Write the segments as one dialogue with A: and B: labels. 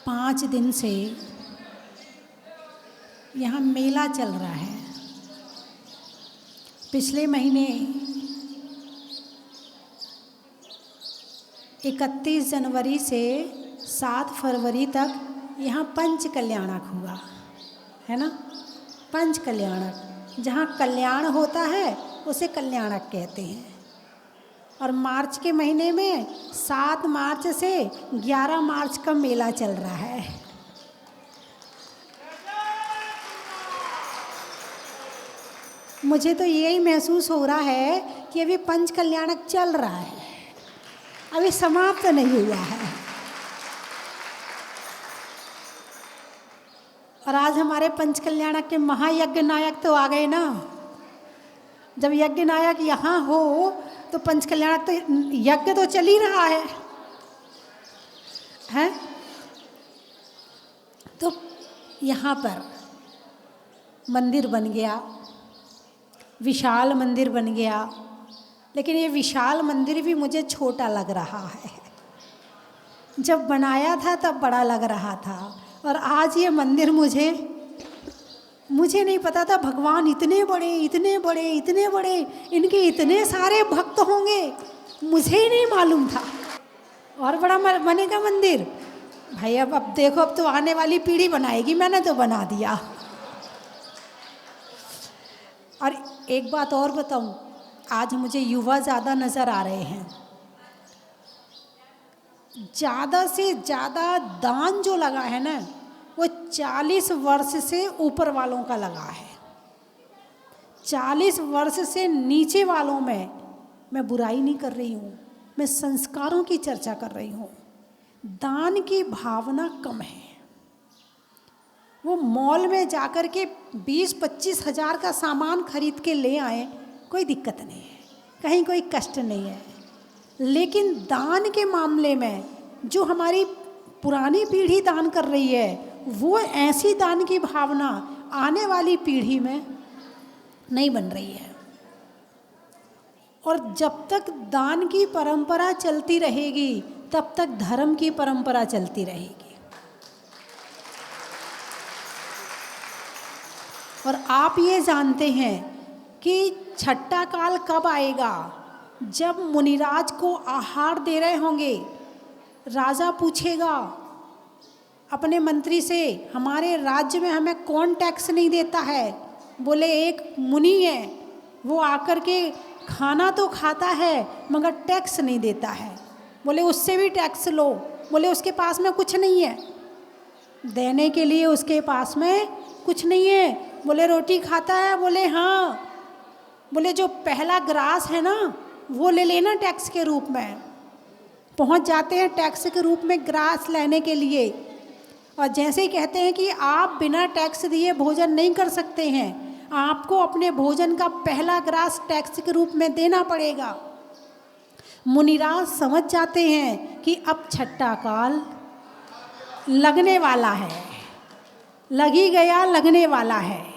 A: 5 दिन से यहाँ मेला चल रहा है। पिछले महीने 31 जनवरी से 7 फरवरी तक यहाँ पंच कल्याणक हुआ है ना। पंच कल्याणक, जहाँ कल्याण होता है उसे कल्याणक कहते हैं। और मार्च के महीने में 7 मार्च से 11 मार्च का मेला चल रहा है। मुझे तो यही महसूस हो रहा है कि अभी पंच कल्याणक चल रहा है, अभी समाप्त नहीं हुआ है। और आज हमारे पंच कल्याणक के महायज्ञ नायक तो आ गए ना। जब यज्ञ नायक यहाँ हो तो पंच कल्याणक तो यज्ञ तो चल ही रहा है, हैं? तो यहाँ पर मंदिर बन गया, विशाल मंदिर बन गया, लेकिन ये विशाल मंदिर भी मुझे छोटा लग रहा है। जब बनाया था तब बड़ा लग रहा था, और आज ये मंदिर मुझे नहीं पता था भगवान इतने बड़े इतने बड़े इतने बड़े, इनके इतने सारे भक्त होंगे, मुझे ही नहीं मालूम था। और बड़ा बनेगा मंदिर भाई। अब देखो, अब तो आने वाली पीढ़ी बनाएगी, मैंने तो बना दिया। और एक बात और बताऊं, आज मुझे युवा ज़्यादा नज़र आ रहे हैं। ज़्यादा से ज़्यादा दान जो लगा है ना, वो 40 वर्ष से ऊपर वालों का लगा है। 40 वर्ष से नीचे वालों में मैं बुराई नहीं कर रही हूँ, मैं संस्कारों की चर्चा कर रही हूँ। दान की भावना कम है। वो मॉल में जाकर के 20-25 हज़ार का सामान खरीद के ले आए, कोई दिक्कत नहीं है, कहीं कोई कष्ट नहीं है। लेकिन दान के मामले में जो हमारी पुरानी पीढ़ी दान कर रही है, वो ऐसी दान की भावना आने वाली पीढ़ी में नहीं बन रही है। और जब तक दान की परंपरा चलती रहेगी, तब तक धर्म की परंपरा चलती रहेगी। और आप ये जानते हैं कि छठा काल कब आएगा? जब मुनिराज को आहार दे रहे होंगे, राजा पूछेगा अपने मंत्री से, हमारे राज्य में हमें कौन टैक्स नहीं देता है? बोले एक मुनि है, वो आकर के खाना तो खाता है मगर टैक्स नहीं देता है। बोले उससे भी टैक्स लो। बोले उसके पास में कुछ नहीं है देने के लिए, उसके पास में कुछ नहीं है। बोले रोटी खाता है? बोले हाँ। बोले जो पहला ग्रास है ना, वो ले लेना टैक्स के रूप में। पहुंच जाते हैं टैक्स के रूप में ग्रास लेने के लिए, और जैसे ही कहते हैं कि आप बिना टैक्स दिए भोजन नहीं कर सकते हैं, आपको अपने भोजन का पहला ग्रास टैक्स के रूप में देना पड़ेगा। मुनिराज समझ जाते हैं कि अब छठा काल लगने वाला है, लग ही गया, लगने वाला है।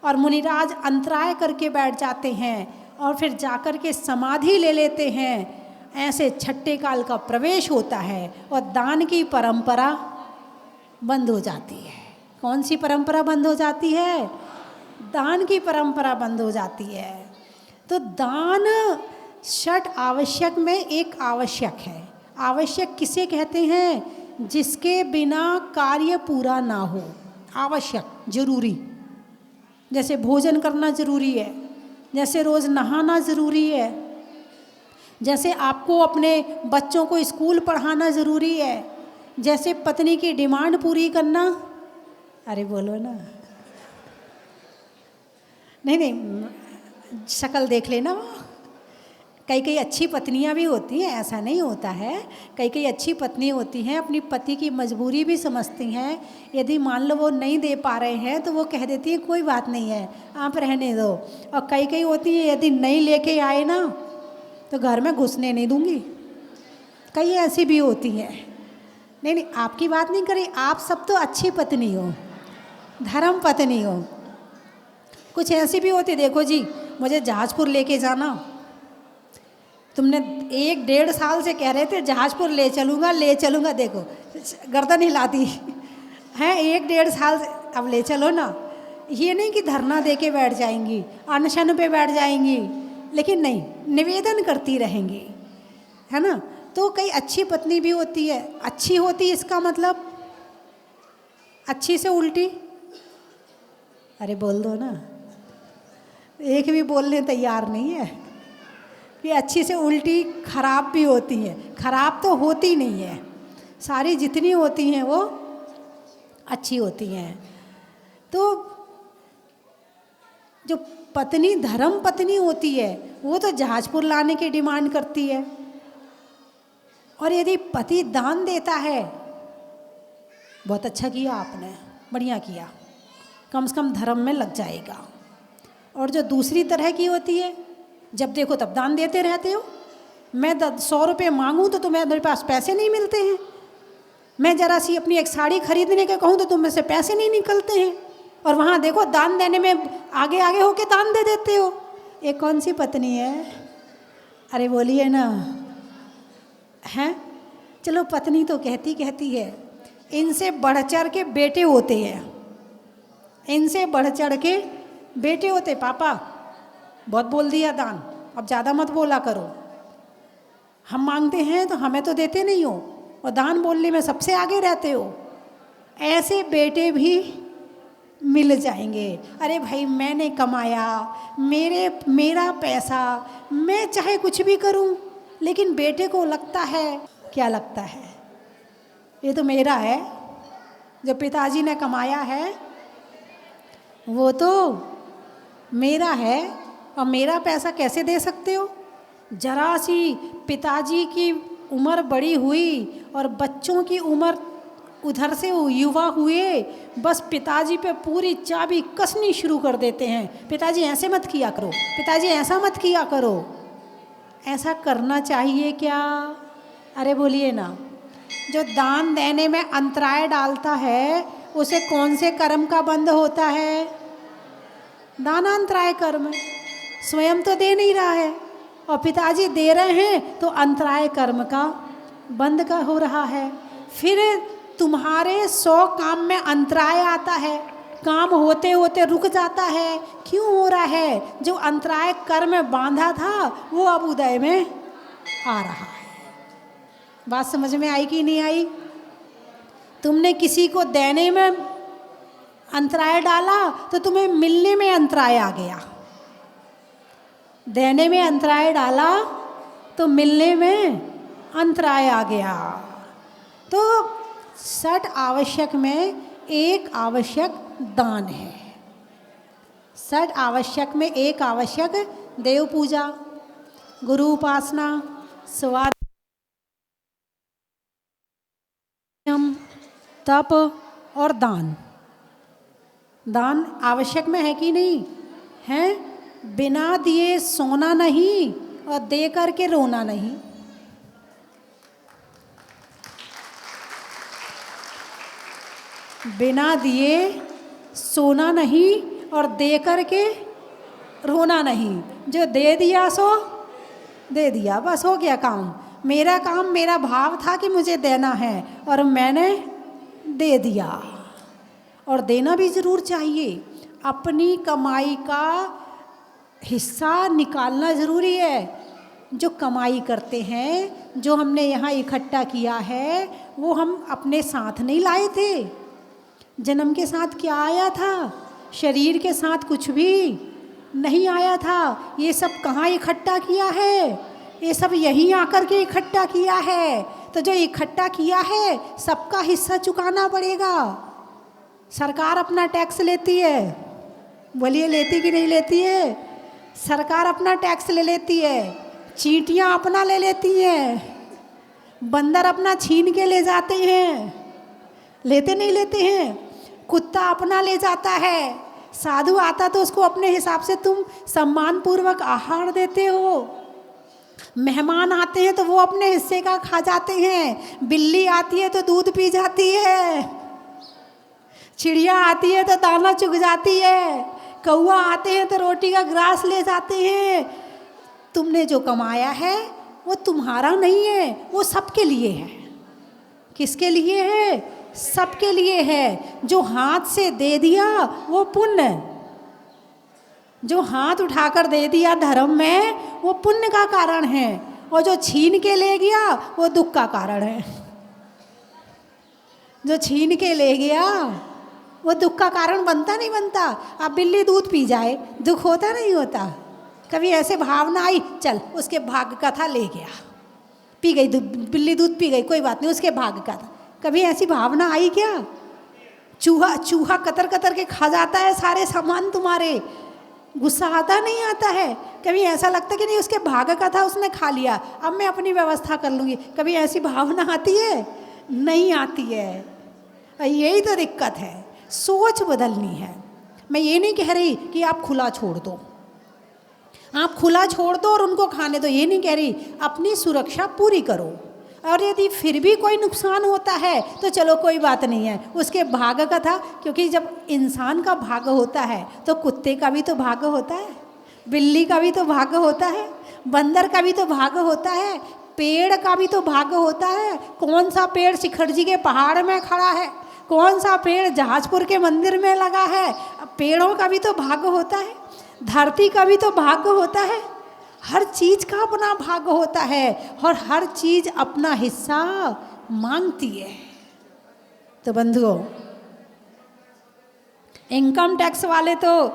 A: और मुनिराज अंतराय करके बैठ जाते हैं और फिर जाकर के समाधि ले लेते हैं। ऐसे छठे काल का प्रवेश होता है और दान की परंपरा बंद हो जाती है। कौन सी परंपरा बंद हो जाती है? दान की परंपरा बंद हो जाती है। तो दान षट आवश्यक में एक आवश्यक है। आवश्यक किसे कहते हैं? जिसके बिना कार्य पूरा ना हो। आवश्यक, जरूरी। जैसे भोजन करना जरूरी है, जैसे रोज़ नहाना ज़रूरी है, जैसे आपको अपने बच्चों को स्कूल पढ़ाना ज़रूरी है, जैसे पत्नी की डिमांड पूरी करना। अरे बोलो ना। नहीं, शक्ल देख लेना। कई अच्छी पत्नियां भी होती हैं, ऐसा नहीं होता है। कई अच्छी पत्नी होती हैं, अपनी पति की मजबूरी भी समझती हैं। यदि मान लो वो नहीं दे पा रहे हैं तो वो कह देती है कोई बात नहीं है, आप रहने दो। और कई होती हैं, यदि नहीं लेके आए ना तो घर में घुसने नहीं दूंगी। कई ऐसी भी होती हैं। नहीं, आपकी बात नहीं करी, आप सब तो अच्छी पत्नी हो, धर्म पत्नी हो। कुछ ऐसी भी होती, देखो जी मुझे जहाजपुर लेके जाना, तुमने 1-1.5 साल से कह रहे थे जहाजपुर ले चलूँगा, देखो गर्दन हिला दी हैं। 1-1.5 साल से अब ले चलो ना। ये नहीं कि धरना दे के बैठ जाएंगी, अनशन पे बैठ जाएंगी, लेकिन नहीं, निवेदन करती रहेंगी, है ना। तो कई अच्छी पत्नी भी होती है। अच्छी होती इसका मतलब अच्छी से उल्टी, अरे बोल दो ना, एक भी बोलने तैयार नहीं है कि अच्छी से उल्टी खराब भी होती है। खराब तो होती नहीं है, सारी जितनी होती हैं वो अच्छी होती हैं। तो जो पत्नी धर्म पत्नी होती है वो तो जहाजपुर लाने की डिमांड करती है। और यदि पति दान देता है, बहुत अच्छा किया आपने, बढ़िया किया, कम से कम धर्म में लग जाएगा। और जो दूसरी तरह की होती है, जब देखो तब दान देते रहते हो। मैं 100 रुपये मांगूँ तो तुम्हें मेरे पास पैसे नहीं मिलते हैं। मैं जरा सी अपनी एक साड़ी खरीदने के कहूँ तो तुम में से पैसे नहीं निकलते हैं। और वहाँ देखो दान देने में आगे आगे होके दान दे देते हो। ये कौन सी पत्नी है? अरे बोलिए ना, हैं? चलो पत्नी तो कहती है, इनसे बढ़ चढ़ के बेटे होते हैं, इनसे बढ़ चढ़ के बेटे होते। पापा बहुत बोल दिया दान, अब ज़्यादा मत बोला करो। हम मांगते हैं तो हमें तो देते नहीं हो, और दान बोलने में सबसे आगे रहते हो। ऐसे बेटे भी मिल जाएंगे। अरे भाई मैंने कमाया, मेरा पैसा, मैं चाहे कुछ भी करूं, लेकिन बेटे को लगता है, क्या लगता है, ये तो मेरा है। जो पिताजी ने कमाया है वो तो मेरा है, और मेरा पैसा कैसे दे सकते हो? जरा सी पिताजी की उम्र बड़ी हुई और बच्चों की उम्र उधर से युवा हुए, बस पिताजी पे पूरी चाबी कसनी शुरू कर देते हैं। पिताजी ऐसे मत किया करो, पिताजी ऐसा मत किया करो। ऐसा करना चाहिए क्या? अरे बोलिए ना। जो दान देने में अंतराय डालता है उसे कौन से कर्म का बंध होता है? दानांतराय कर्म। स्वयं तो दे नहीं रहा है और पिताजी दे रहे हैं तो अंतराय कर्म का बंद का हो रहा है। फिर तुम्हारे 100 काम में अंतराय आता है, काम होते होते रुक जाता है। क्यों हो रहा है? जो अंतराय कर्म बांधा था वो अब उदय में आ रहा है। बात समझ में आई कि नहीं आई? तुमने किसी को देने में अंतराय डाला तो तुम्हें मिलने में अंतराय आ गया। देने में अंतराय डाला तो मिलने में अंतराय आ गया। तो 60 आवश्यक में एक आवश्यक दान है। 60 आवश्यक में एक आवश्यक देव पूजा, गुरु उपासना, स्वाध्याय, तप और दान। दान आवश्यक में है कि नहीं है? बिना दिए सोना नहीं और दे करके रोना नहीं। बिना दिए सोना नहीं और दे करके रोना नहीं। जो दे दिया सो दे दिया, बस हो गया काम। मेरा काम, मेरा भाव था कि मुझे देना है और मैंने दे दिया। और देना भी ज़रूर चाहिए। अपनी कमाई का हिस्सा निकालना ज़रूरी है। जो कमाई करते हैं, जो हमने यहाँ इकट्ठा किया है, वो हम अपने साथ नहीं लाए थे। जन्म के साथ क्या आया था? शरीर के साथ कुछ भी नहीं आया था। ये सब कहाँ इकट्ठा किया है? ये सब यहीं आकर के इकट्ठा किया है। तो जो इकट्ठा किया है सबका हिस्सा चुकाना पड़ेगा। सरकार अपना टैक्स लेती है, बोलिए लेती कि नहीं लेती है? सरकार अपना टैक्स ले लेती है, चींटियाँ अपना ले लेती हैं, बंदर अपना छीन के ले जाते हैं, लेते नहीं लेते हैं? कुत्ता अपना ले जाता है, साधु आता तो उसको अपने हिसाब से तुम सम्मान पूर्वक आहार देते हो। मेहमान आते हैं तो वो अपने हिस्से का खा जाते हैं। बिल्ली आती है तो दूध पी जाती है, चिड़िया आती है तो दाना चुग जाती है, कौआ आते हैं तो रोटी का ग्रास ले जाते हैं। तुमने जो कमाया है वो तुम्हारा नहीं है, वो सबके लिए है। किसके लिए है? सबके लिए है। जो हाथ से दे दिया वो पुण्य, जो हाथ उठाकर दे दिया धर्म में वो पुण्य का कारण है, और जो छीन के ले गया वो दुख का कारण है। जो छीन के ले गया वो दुख का कारण बनता नहीं बनता? अब बिल्ली दूध पी जाए, दुख होता नहीं होता? कभी ऐसे भावना आई, चल उसके भाग्य का था, ले गया, पी गई बिल्ली दूध पी गई, कोई बात नहीं, उसके भाग्य का था। कभी ऐसी भावना आई क्या? चूहा कतर कतर के खा जाता है सारे सामान तुम्हारे, गुस्सा आता नहीं आता है? कभी ऐसा लगता कि नहीं उसके भाग्य का था, उसने खा लिया, अब मैं अपनी व्यवस्था कर लूँगी? कभी ऐसी भावना आती है? नहीं आती है। यही तो दिक्कत है, सोच बदलनी है। मैं ये नहीं कह रही कि आप खुला छोड़ दो, आप खुला छोड़ दो और उनको खाने दो, ये नहीं कह रही, अपनी सुरक्षा पूरी करो। और यदि फिर भी कोई नुकसान होता है तो चलो कोई बात नहीं है, उसके भाग्य का था। क्योंकि जब इंसान का भाग्य होता है तो कुत्ते का भी तो भाग्य होता है, बिल्ली का भी तो भाग्य होता है, बंदर का भी तो भाग्य होता है, पेड़ का भी तो भाग्य होता है। कौन सा पेड़ शिखर जी के पहाड़ में खड़ा है, कौन सा पेड़ जहाजपुर के मंदिर में लगा है? पेड़ों का भी तो भाग्य होता है, धरती का भी तो भाग्य होता है, हर चीज़ का अपना भाग्य होता है, और हर चीज़ अपना हिस्सा मांगती है। तो बंधुओं, इनकम टैक्स वाले तो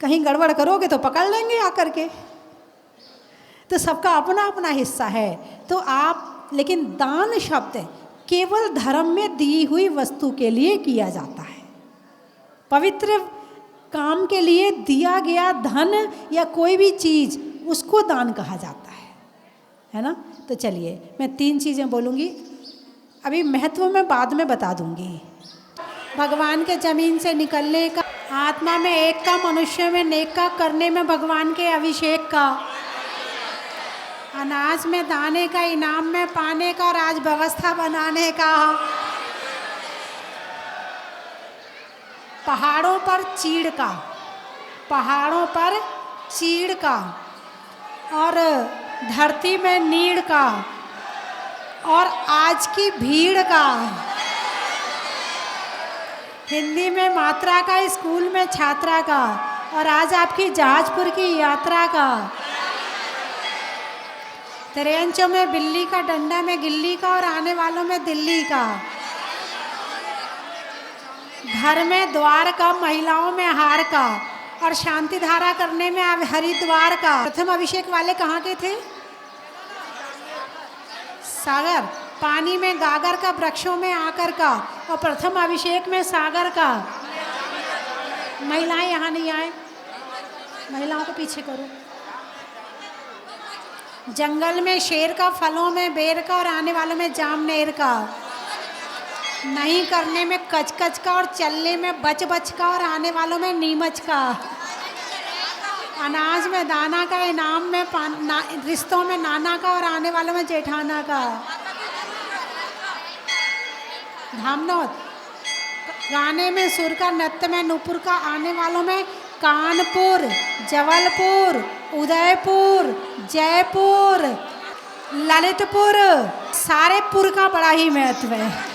A: कहीं गड़बड़ करोगे तो पकड़ लेंगे आकर के, तो सबका अपना अपना हिस्सा है। तो आप, लेकिन दान शब्द केवल धर्म में दी हुई वस्तु के लिए किया जाता है। पवित्र काम के लिए दिया गया धन या कोई भी चीज़, उसको दान कहा जाता है ना? तो चलिए मैं 3 चीज़ें बोलूँगी, अभी महत्व में बाद में बता दूँगी। भगवान के ज़मीन से निकलने का, आत्मा में एक का, मनुष्य में नेक का, करने में भगवान के अभिषेक का, अनाज में दाने का, इनाम में पाने का, राज व्यवस्था बनाने का, पहाड़ों पर चीड़ का, पहाड़ों पर चीड़ का, और धरती में नीड़ का, और आज की भीड़ का, हिंदी में मात्रा का, स्कूल में छात्रा का, और आज आपकी जहाजपुर की यात्रा का, त्रियंचों में बिल्ली का, डंडा में गिल्ली का, और आने वालों में दिल्ली का, घर में द्वार का, महिलाओं में हार का, और शांति धारा करने में हरिद्वार का। प्रथम अभिषेक वाले कहाँ के थे? सागर। पानी में गागर का, वृक्षों में आकर का, और प्रथम अभिषेक में सागर का। महिलाएं यहाँ नहीं आए, महिलाओं को पीछे करो। जंगल में शेर का, फलों में बेर का, और आने वालों में जामनेर का। नहीं करने में कचकच का, और चलने में बच बच का, और आने वालों में नीमच का। अनाज में दाना का, इनाम में रिश्तों में नाना का, और आने वालों में जेठाना का। धामनोद। गाने में सुर का, नृत्य में नूपुर का, आने वालों में कानपुर, जबलपुर, उदयपुर, जयपुर, ललितपुर। सारे पुर का बड़ा ही महत्व है।